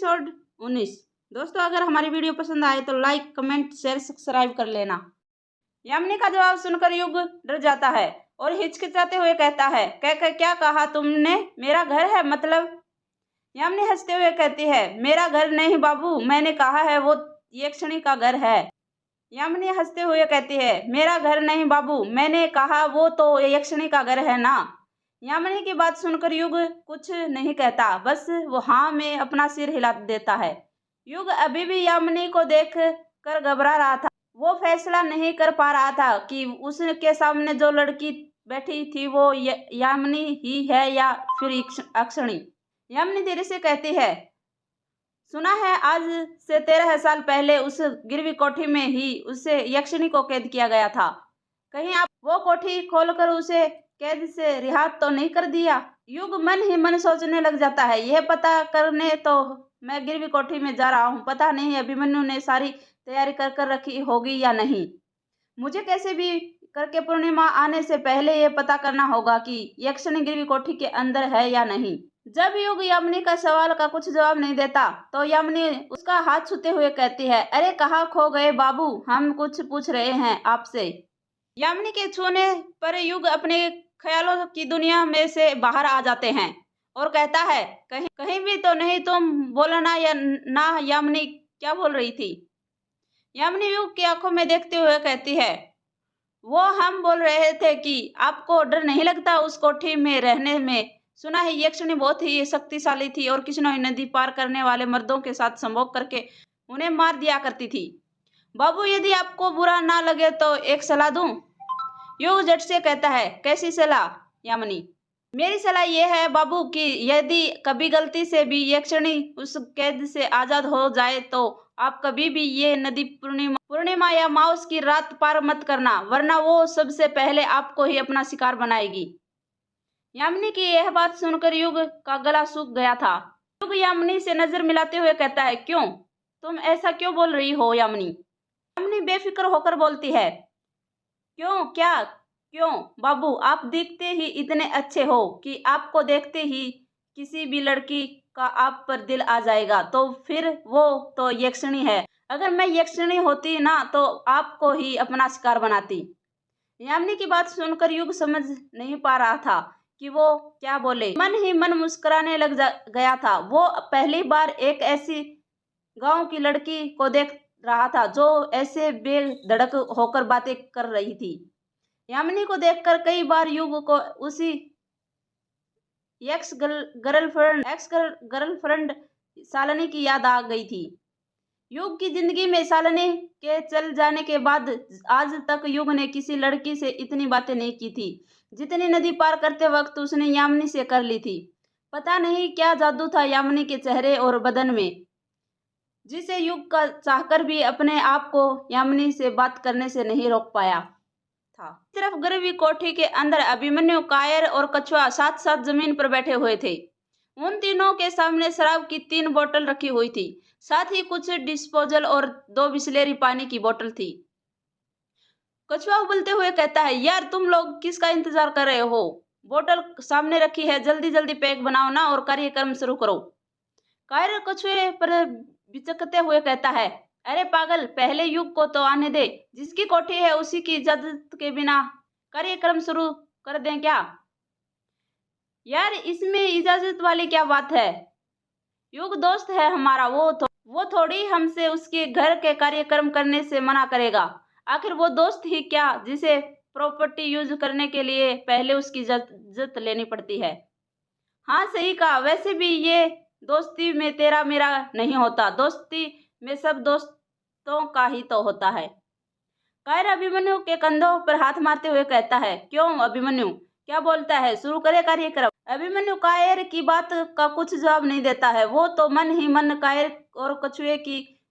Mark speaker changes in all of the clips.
Speaker 1: Episode 19। दोस्तों, अगर हमारी वीडियो पसंद आए तो लाइक, कमेंट, शेयर, सब्सक्राइब कर लेना। यामिनी का जवाब सुनकर युग डर जाता है और हिचकिचाते हुए कहता है, क्या कहा तुमने? मेरा घर है मतलब? यामिनी हंसते हुए कहती है, मेरा घर नहीं बाबू, मैंने कहा है वो यक्षिणी का घर है। यामिनी हंसते हुए कहती है, मेरा घर नहीं बाबू, मैंने कहा वो तो यक्षिणी का घर है ना। यामिनी की बात सुनकर युग कुछ नहीं कहता, बस वो हाँ में अपना सिर हिला देता है। युग अभी भी यामिनी को देख कर घबरा रहा था। वो फैसला नहीं कर पा रहा था कि उसके सामने जो लड़की बैठी थी वो यामिनी ही है या फिर अक्षिणी। यामिनी धीरे से कहती है, सुना है आज से 13 साल पहले उस गिरवी कोठी में ही उसे यक्षिणी को कैद किया गया था। कहीं आप वो कोठी खोलकर उसे कैद से रिहा तो नहीं कर दिया? युग मन ही मन सोचने लग जाता है, यह पता करने तो मैं गिरवी कोठी में जा रहा हूँ। पता नहीं अभिमन्यु ने सारी तैयारी कर रखी होगी या नहीं। मुझे कैसे भी करके पूर्णिमा आने से पहले ये पता करना होगा कि यक्षिणी गिरवी कोठी के अंदर है या नहीं। जब युग यामिनी का सवाल का कुछ जवाब नहीं देता तो यामिनी उसका हाथ छूते हुए कहती है, अरे कहाँ खो गए बाबू, हम कुछ पूछ रहे हैं आपसे। यामिनी के छूने पर युग अपने ख्यालों की दुनिया में से बाहर आ जाते हैं और कहता है, कहीं भी तो नहीं तुम बोलना या ना। यामिनी क्या बोल रही थी? यामिनी युग की आंखों में देखते हुए कहती है, वो हम बोल रहे थे कि आपको डर नहीं लगता उस कोठी में रहने में? सुना है यक्षिणी बहुत ही शक्तिशाली थी और कृष्णा नदी पार करने वाले मर्दों के साथ संभोग करके उन्हें मार दिया करती थी। बाबू यदि आपको बुरा ना लगे तो एक सलाह दूं? युग झट से कहता है, कैसी सलाह यामिनी? मेरी सलाह यह है बाबू कि यदि कभी गलती से भी यक्षिणी उस कैद से आजाद हो जाए तो आप कभी भी ये नदी पूर्णिमा या माउस की रात पार मत करना, वरना वो सबसे पहले आपको ही अपना शिकार बनाएगी। यामिनी की यह बात सुनकर युग का गला सूख गया था। युग यामिनी से नजर मिलाते हुए कहता है, क्यों? तुम ऐसा क्यों बोल रही हो यामिनी? यामिनी बेफिक्र होकर बोलती है, क्यों? क्या क्यों बाबू, आप दिखते ही इतने अच्छे हो कि आपको देखते ही किसी भी लड़की का आप पर दिल आ जाएगा। तो फिर वो तो यक्षिणी है। अगर मैं यक्षिणी होती ना तो आपको ही अपना शिकार बनाती। यामिनी की बात सुनकर युग समझ नहीं पा रहा था कि वो क्या बोले। मन ही मन मुस्कुराने लग गया था। वो पहली बार एक ऐसी गांव की लड़की को देख रहा था जो ऐसे बेधड़क होकर बातें कर रही थी। यामिनी को देखकर कई बार युग को उसी एक्स गर्लफ्रेंड शालिनी की याद आ गई थी। युग की जिंदगी में शालिनी के चल जाने के बाद आज तक युग ने किसी लड़की से इतनी बातें नहीं की थी जितनी नदी पार करते वक्त उसने यामिनी से कर ली थी। पता नहीं क्या जादू था यामिनी के चेहरे और बदन में, जिसे युग का चाहकर भी अपने आप को यामिनी से बात करने से नहीं रोक पाया था। इस तरफ गिरवी कोठी के अंदर अभिमन्यु, कायर और कछुआ साथ साथ जमीन पर बैठे हुए थे। उन तीनों के सामने शराब की 3 बोतल रखी हुई थी, साथ ही कुछ डिस्पोजल और 2 बिस्लेरी पानी की बोतल थी। कछुआ उबलते हुए कहता है, यार तुम लोग किसका इंतजार कर रहे हो? बोतल सामने रखी है, जल्दी जल्दी पैक बनाओ ना और कार्यक्रम शुरू करो। कायर कछुए पर बिचकते हुए कहता है, अरे पागल, पहले युग को तो आने दे। जिसकी कोठी है उसी की इजाजत के बिना कार्यक्रम शुरू कर दें क्या? यार इसमें इजाजत वाली क्या बात है? युग दोस्त है हमारा, वो थोड़ी हमसे उसके घर के कार्यक्रम करने से मना करेगा। आखिर वो दोस्त ही क्या जिसे प्रॉपर्टी यूज करने के लिए पहले उसकी इजाजत लेनी पड़ती है। हाँ सही कहा, वैसे भी ये दोस्ती में तेरा मेरा नहीं होता, दोस्ती में सब दोस्तों का ही तो होता है। कायर अभिमन्यु के कंधों पर हाथ मारते हुए कहता है, क्यों अभिमन्यु, क्या बोलता है? शुरू करे कार्यक्रम। अभिमन्यु कायर की बात का कुछ जवाब नहीं देता है। वो तो मन ही मन कायर और कछुए की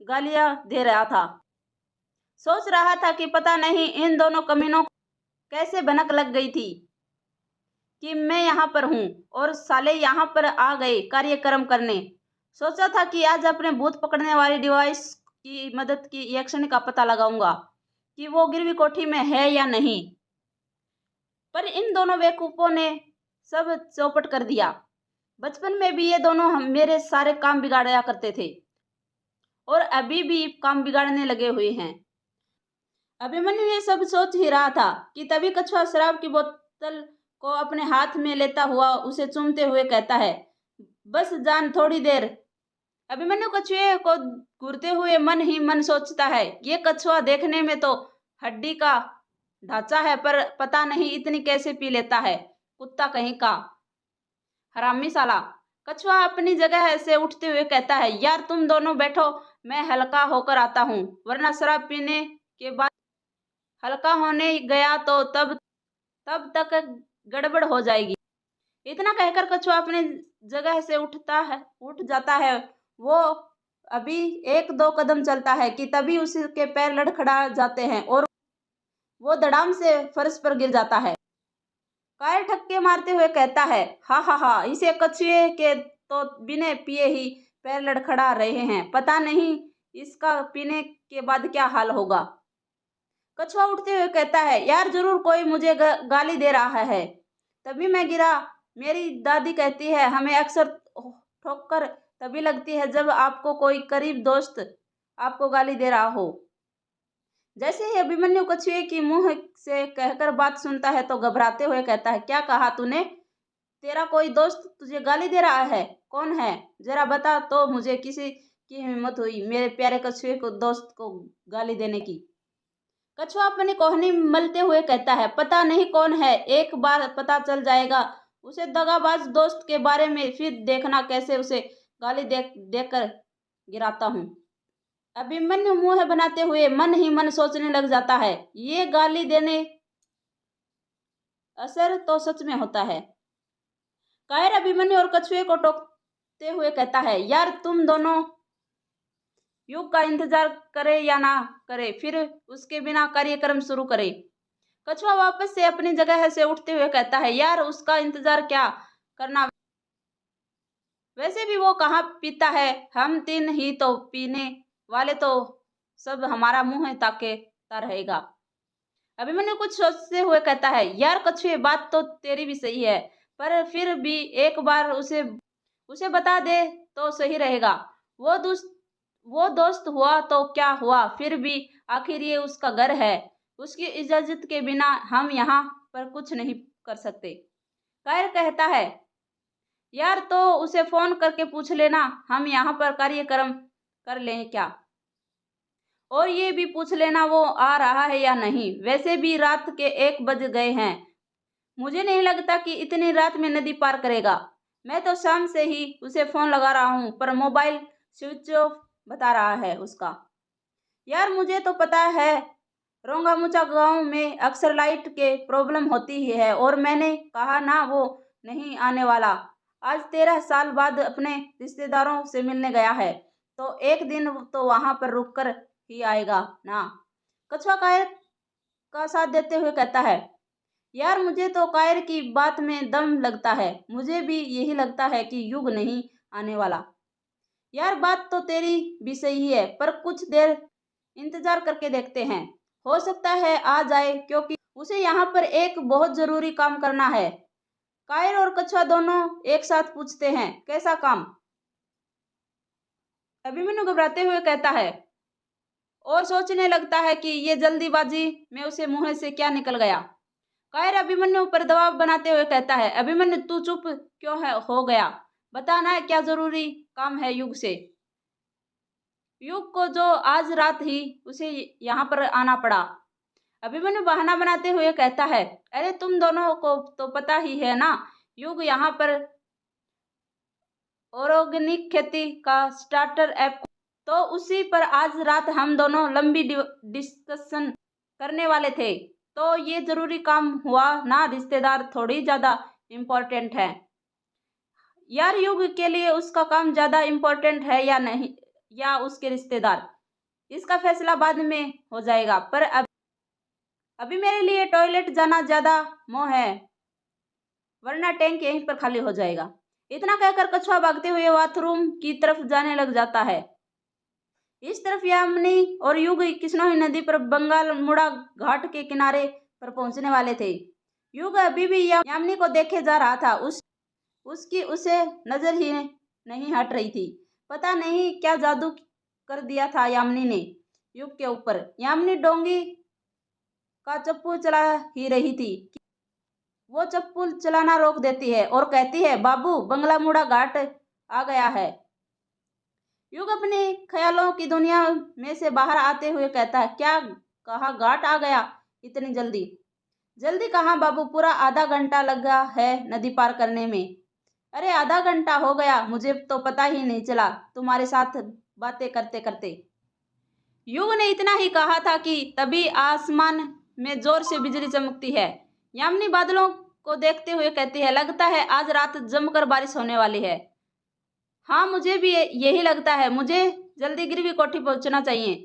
Speaker 1: गालियां दे रहा था। सोच रहा था कि पता नहीं इन दोनों कमीनों कैसे भनक लग गई थी कि मैं यहाँ पर हूँ और साले यहाँ पर आ गए कार्यक्रम करने। सोचा था कि आज अपने भूत पकड़ने वाली डिवाइस की मदद की यक्षिणी का पता लगाऊंगा कि वो गिरवी कोठी में है या नहीं, पर इन दोनों बेवकूफों ने सब चौपट कर दिया। बचपन में भी ये दोनों मेरे सारे काम बिगाड़या करते थे और अभी भी काम बिगाड़ने लगे हुए हैं। अभिमन्यु ये सब सोच ही रहा था कि तभी कछुआ शराब की बोतल को अपने हाथ में लेता हुआ उसे चूमते हुए कहता है, बस जान थोड़ी देर। अभिमन्यु कछुए को घूरते हुए मन ही मन सोचता है, ये कछुआ देखने में तो हड्डी का ढांचा है, पर पता नहीं इतनी कैसे पी लेता है, कुत्ता कहीं का, हरामी साला। कछुआ अपनी जगह से उठते हुए कहता है, यार तुम दोनों बैठो, मैं हल्का होकर आता हूँ, वरना शराब पीने के बाद हल्का होने गया तो तब तक गड़बड़ हो जाएगी। इतना कहकर कछुआ अपनी जगह से उठ जाता है। वो अभी 1-2 कदम चलता है कि तभी उसके पैर लड़खड़ा जाते हैं और वो धड़ाम से फर्श पर गिर जाता है। कायर ठक्के मारते हुए कहता है, हा हा हा, इसे कछुए के तो बिना पिए ही पैर लड़खड़ा रहे हैं, पता नहीं इसका पीने के बाद क्या हाल होगा। कछुआ उठते हुए कहता है, यार जरूर कोई मुझे गाली दे रहा है, तभी मैं गिरा। मेरी दादी कहती है हमें अक्सर ठोकर तभी लगती है जब आपको कोई करीब दोस्त आपको गाली दे रहा हो। जैसे ही अभिमन्यु कछुए की मुंह से कहकर बात सुनता है तो घबराते हुए कहता है, क्या कहा तूने? तेरा कोई दोस्त तुझे गाली दे रहा है? कौन है? जरा बता तो मुझे, किसी की हिम्मत हुई मेरे प्यारे कछुए को दोस्त को गाली देने की? कछुआ अपनी कोहनी मलते हुए कहता है, पता नहीं कौन है, एक बार पता चल जाएगा उसे दगाबाज दोस्त के बारे में, फिर देखना कैसे उसे गाली देकर गिराता हूँ। अभिमन्यु मुंह बनाते हुए मन ही मन सोचने लग जाता है, ये गाली देने असर तो सच में होता है। कायर अभिमन्यु और कछुए को टोकते हुए कहता है, यार तुम दोनों युग का इंतजार करे या ना करे, फिर उसके बिना कार्यक्रम शुरू करे। कछुआ वापस से अपनी जगह से उठते हुए कहता है, यार उसका इंतजार क्या करना, वैसे भी वो कहाँ पीता है, हम 3 ही तो पीने वाले, तो सब हमारा मुंह ताकता रहेगा। अभिमन्यु कुछ सोचते हुए कहता है, यार कछुए बात तो तेरी भी सही है, पर फिर भी एक बार उसे बता दे तो सही रहेगा। वो दोस्त हुआ तो क्या हुआ, फिर भी आखिर ये उसका घर है, उसकी इजाजत के बिना हम यहाँ पर कुछ नहीं कर सकते। कायर कहता है, यार तो उसे फोन करके पूछ लेना हम यहाँ पर कार्यक्रम कर लें क्या, और ये भी पूछ लेना वो आ रहा है या नहीं। वैसे भी रात के 1 बज गए हैं, मुझे नहीं लगता कि इतनी रात में नदी पार करेगा। मैं तो शाम से ही उसे फोन लगा रहा हूँ, पर मोबाइल स्विच ऑफ बता रहा है उसका। यार मुझे तो पता है रोंगामुचा गांव में अक्सर लाइट के प्रॉब्लम होती ही है, और मैंने कहा ना वो नहीं आने वाला। आज 13 साल बाद अपने रिश्तेदारों से मिलने गया है, तो एक दिन तो वहां पर रुक कर ही आएगा ना। कछुआ कायर का साथ देते हुए कहता है, यार मुझे तो कायर की बात में दम लगता है, मुझे भी यही लगता है कि युग नहीं आने वाला। यार बात तो तेरी भी सही है, पर कुछ देर इंतजार करके देखते हैं, हो सकता है आ जाए, क्योंकि उसे यहाँ पर एक बहुत जरूरी काम करना है। कायर और कछुआ दोनों एक साथ पूछते हैं, कैसा काम? अभिमन्यु घबराते हुए कहता है और सोचने लगता है कि ये जल्दीबाजी में उसे मुंह से क्या निकल गया। कायर अभिमन्यु पर दबाव बनाते हुए कहता है, अभिमन्यु तू चुप क्यों हो गया, बताना क्या जरूरी काम है युग से। युग को जो आज रात ही उसे यहाँ पर आना पड़ा। अभिमन्यु बहाना बनाते हुए कहता है, अरे तुम दोनों को तो पता ही है ना, युग यहाँ पर ऑर्गेनिक खेती का स्टार्टर ऐप, तो उसी पर आज रात हम दोनों लंबी डिस्कशन करने वाले थे, तो ये जरूरी काम हुआ ना, रिश्तेदार थोड़ी ज्यादा इम्पोर्टेंट है। यार युग के लिए उसका काम ज्यादा इम्पोर्टेंट है या नहीं, या उसके रिश्तेदार, इसका फैसला बाद में हो जाएगा, पर अभी मेरे लिए टॉयलेट जाना ज्यादा मोह है, वरना टैंक यहीं पर खाली हो जाएगा। इतना कहकर कछुआ भागते हुए बाथरूम की तरफ जाने लग जाता है। इस तरफ यामिनी और युग किश्नोई नदी पर बंगाल मुड़ा घाट के किनारे पर पहुंचने वाले थे। युग अभी भी यामिनी को देखे जा रहा था। उसकी उसे नज़र ही नहीं हट रही थी। पता नहीं क्या जादू कर दिया था यामिनी ने युग के ऊपर। यामिनी डोंगी का चप्पू चला ही रही थी, वो चप्पू चलाना रोक देती है और कहती है, बाबू बंगला मुड़ा घाट आ गया है। युग अपने ख्यालों की दुनिया में से बाहर आते हुए कहता है, क्या कहा, घाट आ गया इतनी जल्दी? जल्दी कहाँ बाबू, पूरा आधा घंटा लगा है नदी पार करने में। अरे आधा घंटा हो गया, मुझे तो पता ही नहीं चला तुम्हारे साथ बातें करते करते। युग ने इतना ही कहा था कि तभी आसमान में जोर से बिजली चमकती है। यामिनी बादलों को देखते हुए कहती है, लगता है आज रात जमकर बारिश होने वाली है। हाँ मुझे भी यही लगता है, मुझे जल्दी गिरवी कोठी पहुंचना चाहिए।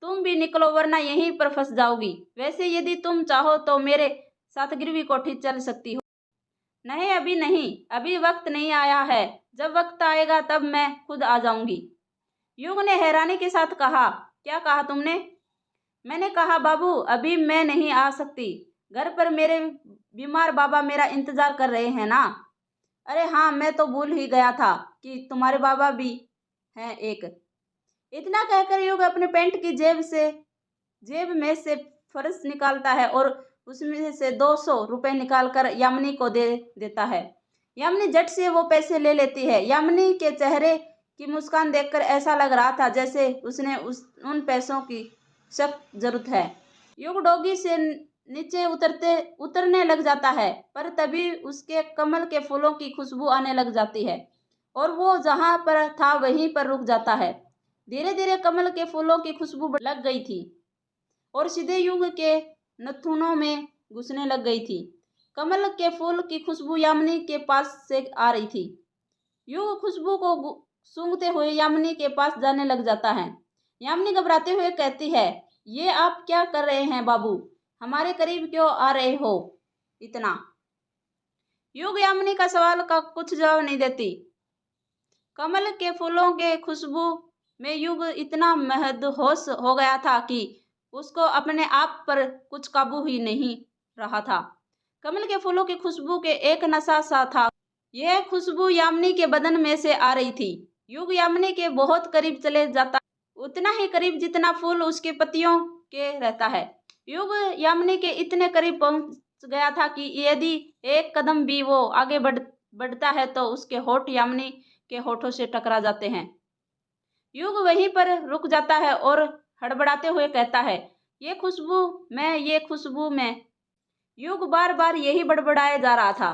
Speaker 1: तुम भी निकलो वरना यहीं पर फंस जाओगी। वैसे यदि तुम चाहो तो मेरे साथ गिरवी कोठी चल सकती हो। नहीं अभी नहीं, अभी वक्त नहीं आया है, जब वक्त आएगा तब मैं खुद आ जाऊंगी। युग ने हैरानी के साथ कहा, क्या कहा तुमने? मैंने कहा बाबू अभी मैं नहीं आ सकती, घर पर मेरे बीमार बाबा मेरा इंतजार कर रहे हैं ना। अरे हाँ मैं तो भूल ही गया था कि तुम्हारे बाबा भी हैं एक। इतना कहकर युग अपने पैंट की जेब में से फर्श निकालता है और उसमें से 200 रुपये निकालकर यामिनी को दे देता है। यामिनी झट से वो पैसे ले लेती है। यामिनी के चेहरे की मुस्कान देखकर ऐसा लग रहा था जैसे उसने उन पैसों की सख्त जरूरत है। युग डोगी से नीचे उतरने लग जाता है, पर तभी उसके कमल के फूलों की खुशबू आने लग जाती है और वो जहाँ पर था वहीं पर रुक जाता है। धीरे धीरे कमल के फूलों की खुशबू लग गई थी और सीधे युग के नथुनों में घुसने लग गई थी। कमल के फूल की खुशबू यामिनी के पास से आ रही थी। युग खुशबू को सूंघते हुए यामिनी के पास जाने लग जाता है। यामिनी घबराते हुए कहती है, ये आप क्या कर रहे हैं बाबू, हमारे करीब क्यों आ रहे हो इतना? युग यामिनी का सवाल का कुछ जवाब नहीं देती। कमल के फूलों के खुशबू में युग इतना मदहोश हो गया था कि उसको अपने आप पर कुछ काबू ही नहीं रहा था। कमल के फूलों की खुशबू के एक नशा सा था। यह खुशबू यामिनी के बदन में से आ रही थी। युग यामिनी के बहुत करीब चले जाता, उतना ही करीब जितना फूल उसके पत्तियों के रहता है। युग यामिनी के इतने करीब पहुंच गया था कि यदि एक कदम भी वो आगे बढ़ता है तो उसके होठ यामिनी के होठों से टकरा जाते हैं। युग वहीं पर रुक जाता है और हड़बड़ाते हुए कहता है, ये खुशबू मैं। युग बार बार यही बड़बड़ाए जा रहा था।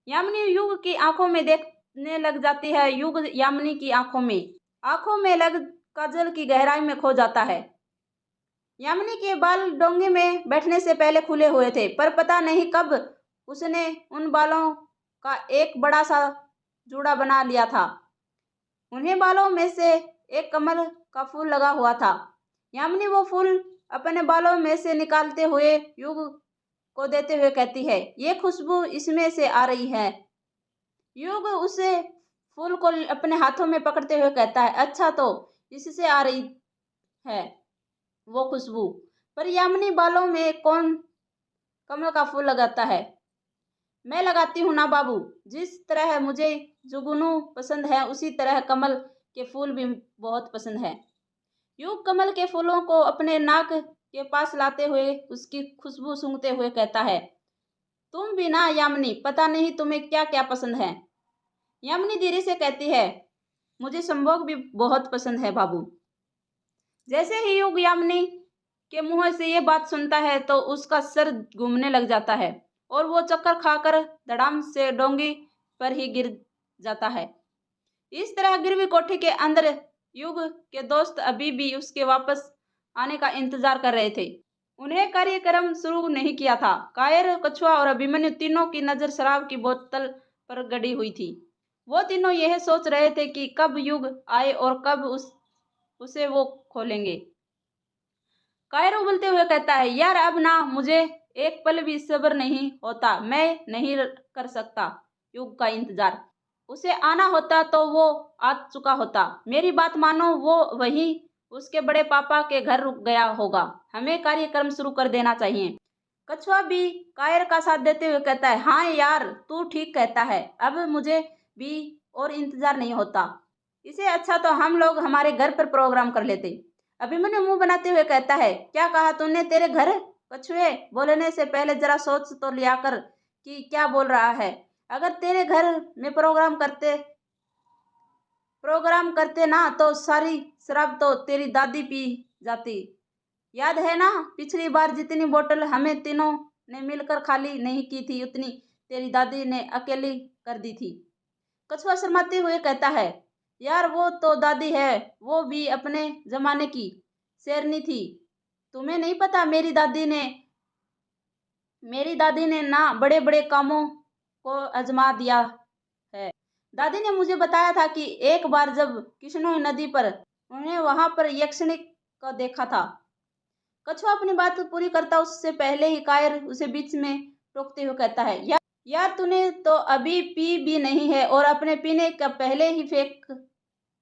Speaker 1: यामिनी युग की आंखों में देखने लग जाती है। युग यामिनी की आंखों में लग काजल की गहराई में खो जाता है। यामिनी के बाल डोंगे में बैठने से पहले खुले हुए थे, पर पता नहीं कब उसने उन बालों का एक बड़ा सा जूड़ा बना लिया था। उन्हीं बालों में से एक कमल का फूल लगा हुआ था। यामिनी वो फूल अपने बालों में से निकालते हुए युग को देते हुए कहती है, ये खुशबू इसमें से आ रही है। युग उसे फूल को अपने हाथों में पकड़ते हुए कहता है, अच्छा तो इससे आ रही है वो खुशबू, पर यामिनी बालों में कौन कमल का फूल लगाता है? मैं लगाती हूँ ना बाबू, जिस तरह मुझे जुगनू पसंद है उसी तरह कमल के फूल भी बहुत पसंद है। युग कमल के फूलों को अपने नाक के पास लाते हुए उसकी खुशबू सूंघते हुए कहता है, तुम भी ना यामिनी, पता नहीं तुम्हें क्या क्या पसंद है। यामिनी धीरे से कहती है, मुझे संभोग भी बहुत पसंद है बाबू। जैसे ही युग यामिनी के मुंह से ये बात सुनता है तो उसका सर घूमने लग जाता है और वो चक्कर खाकर धड़ाम से डोंगी पर ही गिर जाता है। इस तरह गिरवी कोठी के अंदर युग के दोस्त अभी भी उसके वापस आने का इंतजार कर रहे थे। उन्हें कार्यक्रम शुरू नहीं किया था। कायर, कछुआ और अभिमन्यु तीनों की नजर शराब की बोतल पर गड़ी हुई थी। वो तीनों यह सोच रहे थे कि कब युग आए और कब उसे वो खोलेंगे। कायर उबलते हुए कहता है, यार अब ना मुझे एक पल भी सब्र नहीं होता, मैं नहीं कर सकता युग का इंतजार। उसे आना होता तो वो आ चुका होता। मेरी बात मानो, वो वहीं उसके बड़े पापा के घर रुक गया होगा। हमें कार्यक्रम शुरू कर देना चाहिए। कछुआ भी कायर का साथ देते हुए कहता है, हाँ यार तू ठीक कहता है, अब मुझे भी और इंतजार नहीं होता। इसे अच्छा तो हम लोग हमारे घर पर प्रोग्राम कर लेते। अभिमन्यु मुंह बनाते हुए कहता है, क्या कहा तूने, तेरे घर? कछुए बोलने से पहले जरा सोच तो लिया कर कि क्या बोल रहा है। अगर तेरे घर में प्रोग्राम करते ना तो सारी शराब तो तेरी दादी पी जाती। याद है ना, पिछली बार जितनी बोतल हमें तीनों ने मिलकर खाली नहीं की थी उतनी तेरी दादी ने अकेली कर दी थी। कछुआ शर्माते हुए कहता है, यार वो तो दादी है, वो भी अपने जमाने की शेरनी थी। तुम्हें नहीं पता, मेरी दादी ने ना बड़े बड़े कामों को आजमा दिया है। दादी ने मुझे बताया था कि एक बार जब किशनोई नदी पर उन्हें वहां पर यक्षिणी को देखा था। कछुआ अपनी बात पूरी करता उससे पहले ही कायर उसे बीच में टोकते हुए कहता है, यार तूने तो अभी पी भी नहीं है और अपने पीने का पहले ही फेंक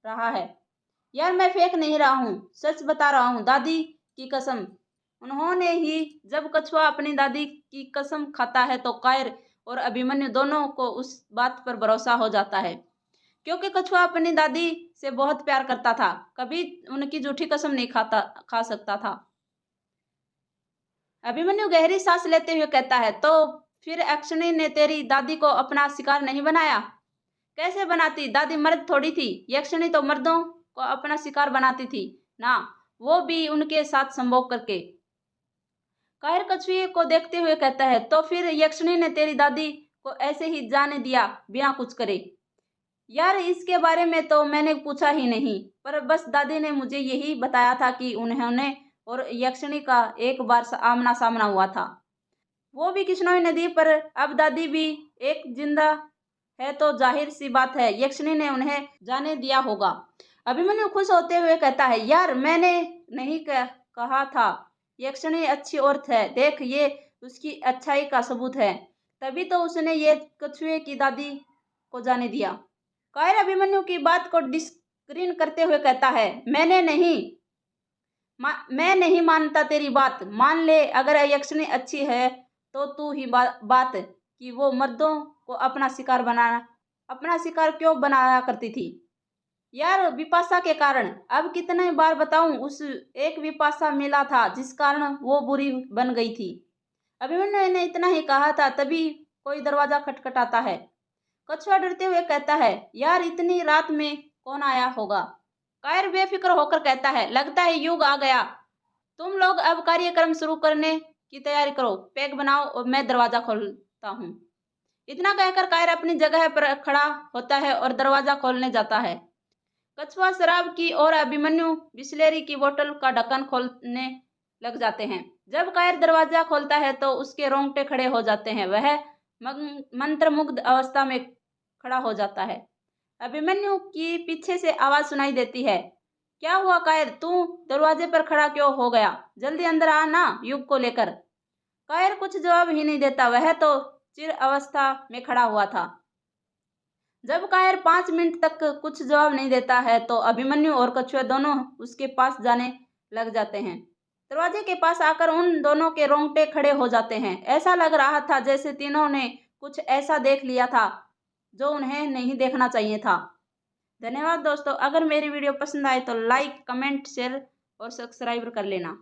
Speaker 1: रहा है। यार मैं फेंक नहीं रहा हूँ, सच बता रहा हूँ, दादी की कसम। उन्होंने ही जब कछुआ अपनी दादी की कसम खाता है तो कायर और अभिमन्यु दोनों को उस बात पर भरोसा हो जाता है, क्योंकि कछुआ अपनी दादी से बहुत प्यार करता था, कभी उनकी झूठी कसम नहीं खा सकता था। अभिमन्यु गहरी सांस लेते हुए कहता है, तो फिर यक्षिणी ने तेरी दादी को अपना शिकार नहीं बनाया? कैसे बनाती, दादी मर्द थोड़ी थी, यक्षिणी तो मर्दों को अपना शिकार बनाती थी ना, वो भी उनके साथ संभोग करके। कायर कछुए को देखते हुए कहता है, तो फिर यक्षिणी ने तेरी दादी को ऐसे ही जाने दिया बिना कुछ करे? यार इसके बारे में तो मैंने पूछा ही नहीं, पर बस दादी ने मुझे यही बताया था कि उन्होंने और यक्षिणी का एक बार आमना सामना हुआ था, वो भी किश्नोई नदी पर। अब दादी भी एक जिंदा है तो जाहिर सी बात है यक्षिणी ने उन्हें जाने दिया होगा। अभिमन्यु खुश होते हुए कहता है, यार मैंने नहीं कहा था यक्षिणी अच्छी औरत है, देख ये उसकी अच्छाई का सबूत है, तभी तो उसने ये कछुए की दादी को जाने दिया। कायर अभिमन्यु की बात को डिस्क्रीन करते हुए कहता है, मैं नहीं मानता तेरी बात। मान ले अगर यक्षिणी अच्छी है तो तू ही बात कि वो मर्दों को अपना शिकार क्यों बनाया करती थी? यार विपाशा के कारण। अब कितने बार बताऊं, उस एक विपाशा मिला था जिस कारण वो बुरी बन गई थी। अभिमन्यु ने इतना ही कहा था, तभी कोई दरवाजा खटखटाता है। कछुआ डरते हुए कहता है, यार इतनी रात में कौन आया होगा? कायर बेफिक्र होकर कहता है, लगता है युग आ गया, तुम लोग अब कार्यक्रम शुरू करने की तैयारी करो, पैक बनाओ और मैं दरवाजा खोलता हूँ। इतना कहकर कायर अपनी जगह पर खड़ा होता है और दरवाजा खोलने जाता है। कछुआ शराब की और अभिमन्यु बिस्लेरी की बोतल का ढक्कन खोलने लग जाते हैं। जब कायर दरवाजा खोलता है तो उसके रोंगटे खड़े हो जाते हैं, वह मंत्रमुग्ध अवस्था में खड़ा हो जाता है। अभिमन्यु की पीछे से आवाज सुनाई देती है, क्या हुआ कायर, तू दरवाजे पर खड़ा क्यों हो गया? जल्दी अंदर आ ना, युग को लेकर। कायर कुछ जवाब ही नहीं देता, वह तो चिर अवस्था में खड़ा हुआ था। जब कायर 5 मिनट तक कुछ जवाब नहीं देता है तो अभिमन्यु और कछुआ दोनों उसके पास जाने लग जाते हैं। दरवाजे के पास आकर उन दोनों के रोंगटे खड़े हो जाते हैं। ऐसा लग रहा था जैसे तीनों ने कुछ ऐसा देख लिया था जो उन्हें नहीं देखना चाहिए था। धन्यवाद दोस्तों, अगर मेरी वीडियो पसंद आए तो लाइक, कमेंट, शेयर और सब्सक्राइब कर लेना।